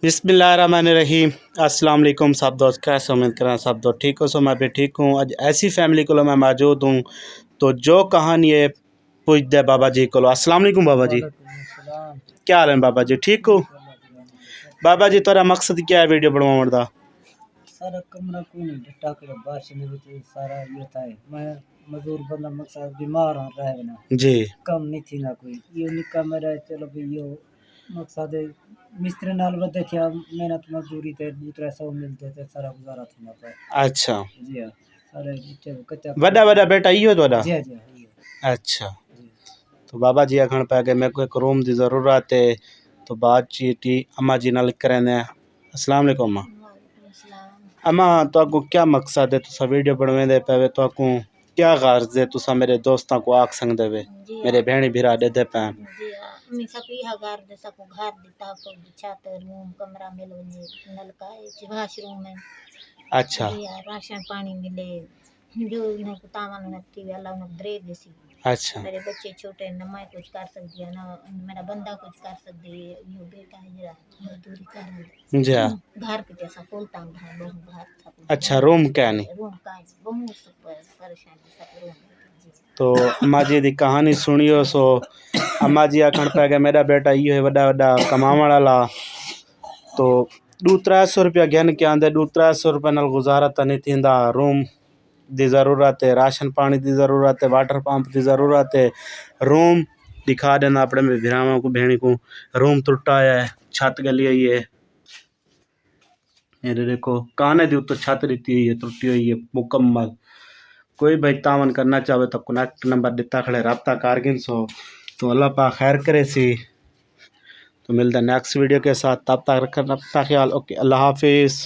बिस्मिल्लाहिर्रहमानिर्रहीम। अस्सलाम वालेकुम सब दोस्त, कैसे उम्मीद करें सब दोस्त ठीक हो। सो मैं भी ठीक हूँ। आज ऐसी फैमिली को मैं मौजूद हूँ तो जो कहानी है पूछ दे बाबा जी को। अस्सलाम वालेकुम बाबा जी, वालेकुम क्या हाल है बाबा जी, ठीक हो बाबा जी? तेरा मकसद क्या है वीडियो बनवाने का? सारा कमरा कोई नहीं ढट्टा कर बारिश में भी सारा ये था मैं मजदूर बंदा मकसद बीमार हो रहा है ना जी कम नहीं थी ना कोई ये निका मेरा चलो भाई यो मकसद मिस्त्री नाल बदे क्या मेहनत मजदूरी थे दूसरा सौ मिलते थे सारा गुजारा था ना पर अच्छा, जी हाँ सारे कच्चा बड़ा बड़ा बेटा इहो तोड़ा? जी हाँ जी हाँ ये अच्छा, जी तो बाबा जी आखण पे कि मेरे को एक रूम की ज़रूरत है, तो बातचीत ही अम्मा जी नाल करें। अस्सलाम वालेकुम अम्मा। अम्मा तो आपको क्या मकसद है तुसा वीडियो बनवाते पे? तो आपको क्या गर्ज है तुसा मेरे दोस्तों को आख सकते वे, मेरे भैणी भिरा दे दे पैन? मी सको यह घर दे सको घर दिता को छत रूम कमरा मिलो ने नलका है वाशरूम है अच्छा जी राशन पानी मिले जो इन्हें तावन नती वाला उन्हें दे देसी। अच्छा मेरे बच्चे छोटे न मैं कुछ कर सकती है ना मेरा बंदा कुछ कर सकती है यो बेटा है जरा मजदूरी कर जी हाँ। घर के जैसा बोलता हूँ बहुत घर था अच्छा, रूम क्या नहीं? रूम का बहुत परेशानी सब रूम तो अम्मा जी दी कहानी सुनियो। सो अम्मा जी आखण पे कि मेरा बेटा इहो है वड्डा वड्डा कमावण वाला, तो 200-300 रुपया घिन के आंदे 200-300 रुपये नाल गुजारा तो नहीं थींदा। रूम की ज़रूरत है, राशन पानी की ज़रूरत है, वाटर पंप की ज़रूरत है। रूम दिखा देना अपने मेरे भिरावां को भेणी को। रूम टुटा है, छत गली हुई है, ये देखो काने दी उत्तर छत दी हुई है, टूटी हुई है मुकम्मल। कोई भाई तावन करना चाहे तो कनेक्ट नंबर दिता खड़े रब्ता कारगिन सो। तो अल्लाह पाक खैर करे सी। तो मिलता नेक्स्ट वीडियो के साथ, तब तक रखना अपना ख्याल। ओके, अल्लाह हाफिज़।